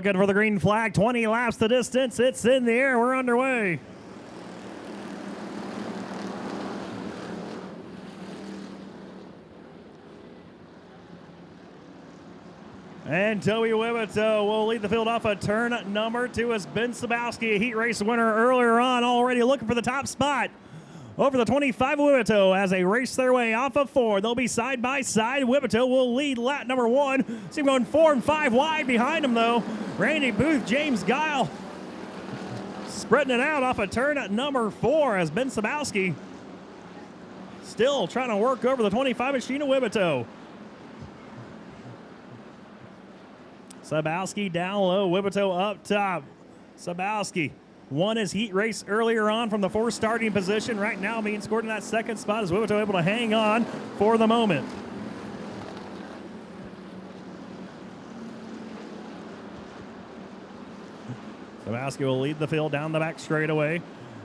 Looking for the green flag, 20 laps the distance. It's in the air. We're underway. And Toby Wibito will lead the field off of turn number 2 as Ben Sabowski, a heat race winner earlier on, already looking for the top spot. Over the 25 Wibito as they race their way off of 4. They'll be side by side. Wibito will lead lap number 1. See him going 4 and 5 wide behind him though. Randy Booth, James Guile spreading it out off of turn number 4 as Ben Sabowski still trying to work over the 25 machine of Wibito. Sabowski down low, Wibito up top. Sabowski won his heat race earlier on from the 4 starting position. Right now being scored in that second spot is Wibito able to hang on for the moment. Sabowski will lead the field down the back straightaway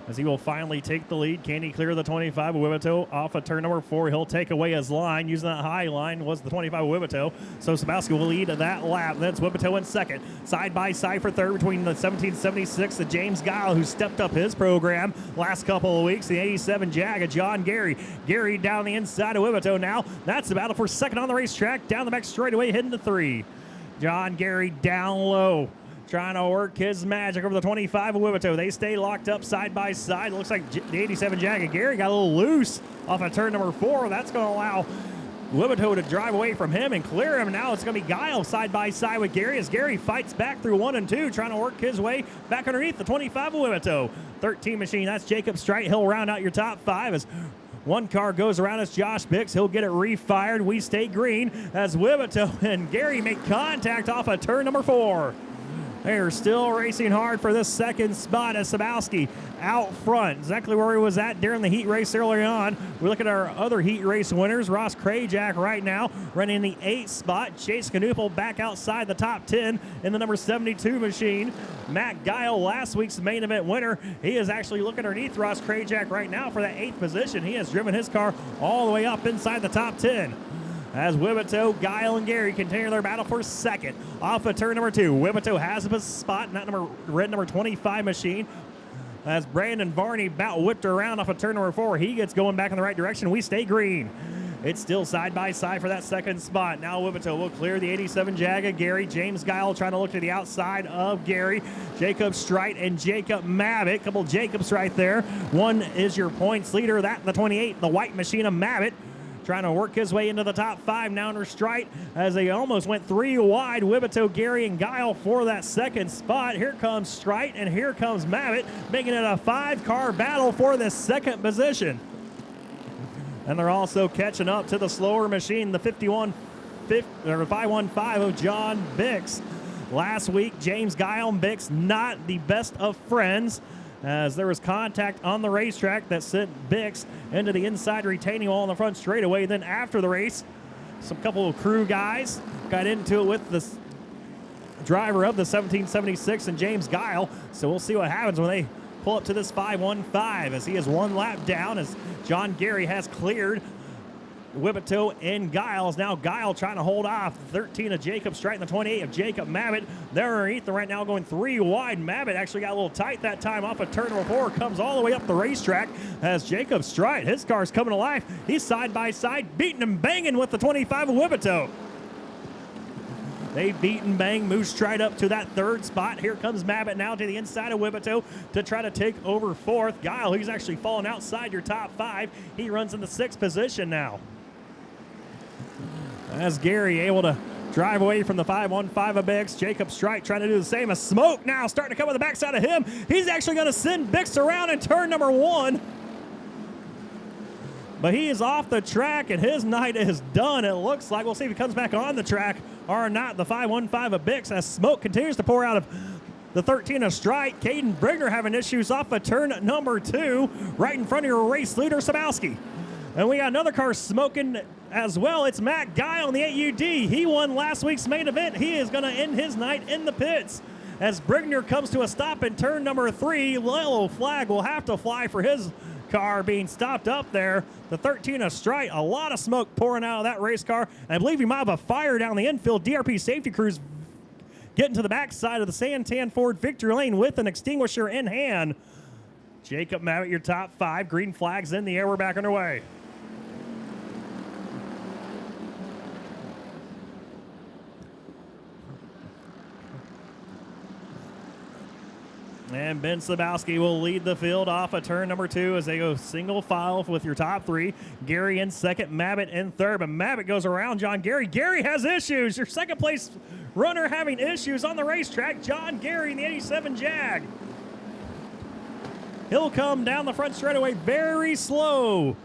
as he will finally take the lead. Can he clear the 25 of Wibito off of turn number 4? He'll take away his line. Using that high line was the 25 of Wibito. So Sabowski will lead that lap. Then it's Wibito in second. Side by side for third between the 1776 of James Guile, who stepped up his program last couple of weeks. The 87 Jag of John Gary. Gary down the inside of Wibito now. That's the battle for second on the racetrack. Down the back straightaway, heading to 3. John Gary down low, trying to work his magic over the 25 of Wibito. They stay locked up side by side. Looks like the 87 Jag of Gary got a little loose off of turn number 4. That's going to allow Wibito to drive away from him and clear him. Now it's going to be Guile side by side with Gary as Gary fights back through 1 and 2, trying to work his way back underneath the 25 of Wibito. 13 machine, that's Jacob Strite. He'll round out your top 5 as one car goes around as Josh Bix. He'll get it refired. We stay green as Wibito and Gary make contact off of turn number 4. They're still racing hard for this second spot as Sabowski out front. Exactly where he was at during the heat race early on. We look at our other heat race winners. Ross Krajak right now running the 8th spot. Chase Knuppel back outside the top 10 in the number 72 machine. Matt Guile, last week's main event winner. He is actually looking underneath Ross Krajak right now for that 8th position. He has driven his car all the way up inside the top 10. As Wibito, Guile, and Gary continue their battle for second. Off of turn number 2, Wibito has a spot in that red number 25 machine. As Brandon Varney about whipped around off of turn number 4, he gets going back in the right direction. We stay green. It's still side by side for that second spot. Now Wibito will clear the 87 Jag of Gary. James Guile trying to look to the outside of Gary. Jacob Strite and Jacob Mabbitt. Couple Jacobs right there. One is your points leader. That the 28, the white machine of Mabbitt, trying to work his way into the top 5 now under Strite as they almost went 3 wide. Wibito, Gary, and Guile for that second spot. Here comes Strite and here comes Mabbitt, making it a 5-car battle for this second position. And they're also catching up to the slower machine, the 515 of John Bix. Last week, James Guile and Bix not the best of friends, as there was contact on the racetrack that sent Bix into the inside retaining wall on the front straightaway. Then after the race, some couple of crew guys got into it with the driver of the 1776 and James Guile. So we'll see what happens when they pull up to this 515 as he is 1 lap down as John Gary has cleared Wibito and Giles. Now Guile trying to hold off. 13 of Jacob Strite and the 28 of Jacob Mabbitt. They're underneath them right now going 3 wide. Mabbitt actually got a little tight that time off of turn number 4. Comes all the way up the racetrack as Jacob Strite, his car's coming to life. He's side by side, beating and banging with the 25 of Wibito. They beat and bang, move Strite up to that 3rd spot. Here comes Mabbitt now to the inside of Wibito to try to take over 4th. Guile, he's actually fallen outside your top 5. He runs in the 6th position now. As Gary able to drive away from the 515 of Bix. Jacob Strite trying to do the same. A smoke now starting to come on the backside of him. He's actually going to send Bix around in turn number 1. But he is off the track and his night is done, it looks like. We'll see if he comes back on the track or not. The 515 of Bix as smoke continues to pour out of the 13 of Strite. Caden Brigner having issues off of turn number 2 right in front of your race leader, Sabowski. And we got another car smoking as well. It's Matt Guile on the 8UD. He won last week's main event. He is going to end his night in the pits. As Brigner comes to a stop in turn number 3, yellow flag will have to fly for his car being stopped up there. The 13 of Strite, a lot of smoke pouring out of that race car. And I believe you might have a fire down the infield. DRP safety crews getting to the backside of the Santan Ford victory lane with an extinguisher in hand. Jacob Mabbitt, your top 5. Green flags in the air. We're back underway. And Ben Sabowski will lead the field off of turn number 2 as they go single file with your top 3. Gary in second, Mabbitt in third. But Mabbitt goes around John Gary. Gary has issues. Your second place runner having issues on the racetrack. John Gary in the 87 Jag. He'll come down the front straightaway very slow.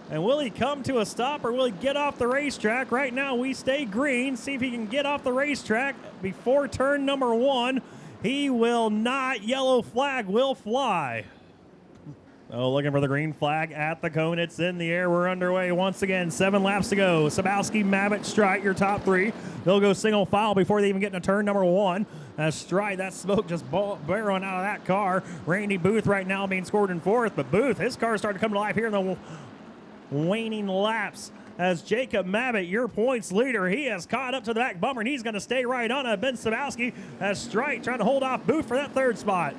And will he come to a stop or will he get off the racetrack? Right now we stay green. See if he can get off the racetrack before turn number 1. He will not. Yellow flag will fly. Oh, looking for the green flag at the cone. It's in the air. We're underway once again. 7 laps to go. Sabowski, Mabbitt, Strite, your top 3. They'll go single file before they even get into turn number 1. As Strite, that smoke just barreling out of that car. Randy Booth right now being scored in 4th. But Booth, his car starting to come to life here in the waning laps. As Jacob Mabbitt, your points leader, he has caught up to the back bumper, and he's going to stay right on it. Ben Sabowski as Strite trying to hold off Booth for that 3rd spot.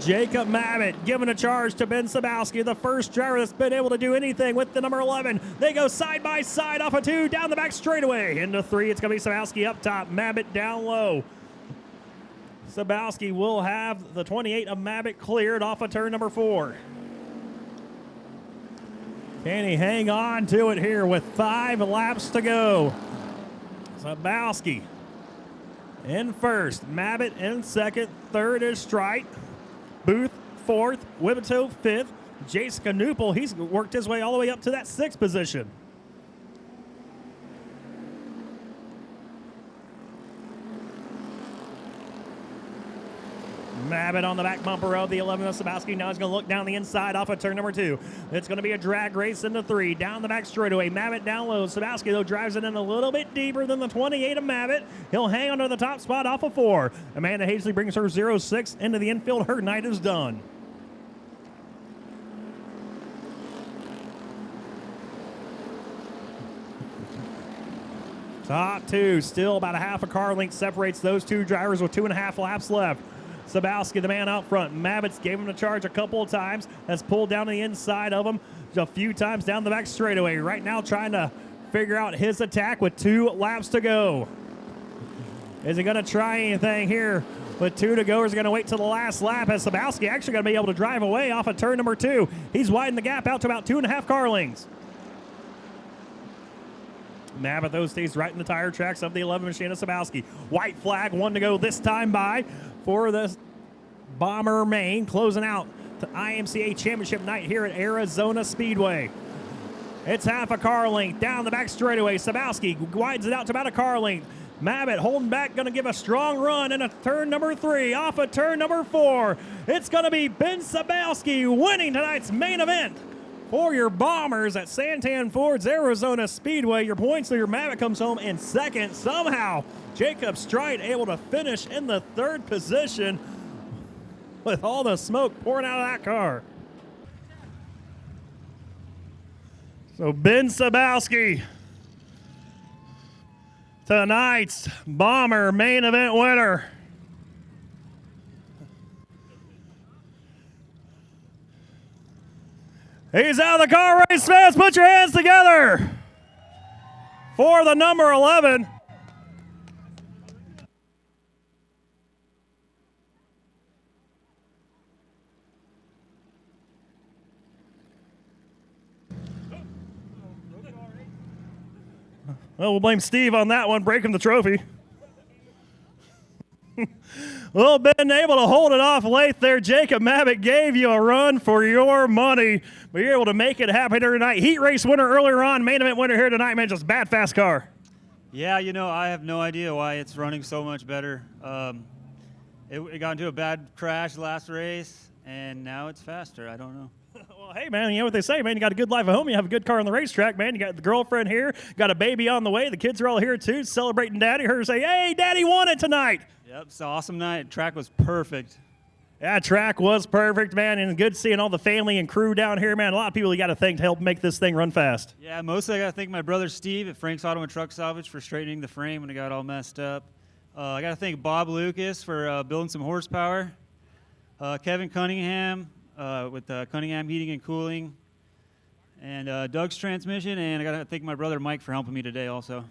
Jacob Mabbitt giving a charge to Ben Sabowski, the first driver that's been able to do anything with the number 11. They go side by side off of 2, down the back straightaway. Into 3, it's going to be Sabowski up top, Mabbitt down low. Sabowski will have the 28 of Mabbitt cleared off of turn number 4. Can he hang on to it here with 5 laps to go? Sabowski in first, Mabbitt in second, third is Strite, Booth 4th, Wibito 5th, Jace Canoopel, he's worked his way all the way up to that 6th position. Mabbitt on the back bumper of the 11 of Sabowski. Now he's going to look down the inside off of turn number 2. It's going to be a drag race into 3. Down the back straightaway. Mabbitt down low. Sabowski, though, drives it in a little bit deeper than the 28 of Mabbitt. He'll hang onto the top spot off of 4. Amanda Hazley brings her 0-6 into the infield. Her night is done. Top 2. Still about a half a car length separates those 2 drivers with 2.5 laps left. Sabowski, the man out front. Mabbitt gave him a charge a couple of times. Has pulled down the inside of him a few times down the back straightaway. Right now trying to figure out his attack with 2 laps to go. Is he going to try anything here with 2 to go, or is he going to wait till the last lap? As Sabowski actually going to be able to drive away off of turn number 2. He's widened the gap out to about 2.5 car lengths. Mabbitt, though, stays right in the tire tracks of the 11 machine of Sabowski. White flag, 1 to go this time by for the Bomber Main, closing out the IMCA Championship night here at Arizona Speedway. It's half a car length down the back straightaway. Sabowski widens it out to about a car length. Mabbitt holding back, going to give a strong run into turn number 3. Off of turn number 4, it's going to be Ben Sabowski winning tonight's main event for your Bombers at Santan Ford's Arizona Speedway. Your points leader Mabbitt comes home in second. Somehow, Jacob Strite able to finish in the 3rd position with all the smoke pouring out of that car. So Ben Sabowski, tonight's Bomber main event winner. He's out of the car, race fans. Put your hands together for the number 11. Well, we'll blame Steve on that one, breaking the trophy. Well, been able to hold it off late there. Jacob Mabbitt gave you a run for your money, but you're able to make it happen here tonight. Heat race winner earlier on, main event winner here tonight, man. Just bad, fast car. Yeah, you know, I have no idea why it's running so much better. It got into a bad crash last race, and now it's faster. I don't know. Well, hey, man, you know what they say, man. You got a good life at home. You have a good car on the racetrack, man. You got the girlfriend here, got a baby on the way. The kids are all here, too, celebrating Daddy. Heard her say, hey, Daddy won it tonight. Yep, it's an awesome night. Track was perfect. That track was perfect, man, and good seeing all the family and crew down here, man. A lot of people you got to thank to help make this thing run fast. Yeah, mostly I got to thank my brother Steve at Frank's Auto and Truck Salvage for straightening the frame when it got all messed up. I got to thank Bob Lucas for building some horsepower. Kevin Cunningham with Cunningham Heating and Cooling. And Doug's transmission. And I got to thank my brother Mike for helping me today also.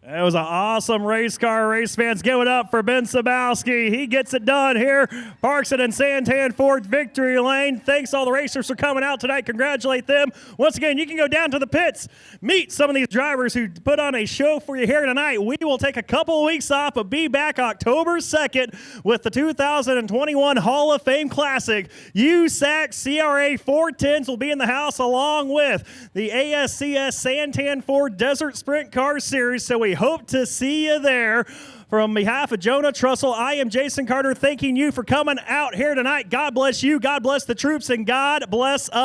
It was an awesome race car. Race fans, give it up for Ben Sabowski. He gets it done here. Parks it in Santan Ford victory lane. Thanks all the racers for coming out tonight. Congratulate them. Once again, you can go down to the pits, meet some of these drivers who put on a show for you here tonight. We will take a couple of weeks off, but be back October 2nd with the 2021 Hall of Fame Classic. USAC CRA 410s will be in the house along with the ASCS Santan Ford Desert Sprint Car Series. So we hope to see you there. From behalf of Jonah Trussell, I am Jason Carter, thanking you for coming out here tonight. God bless you, God bless the troops, and God bless us.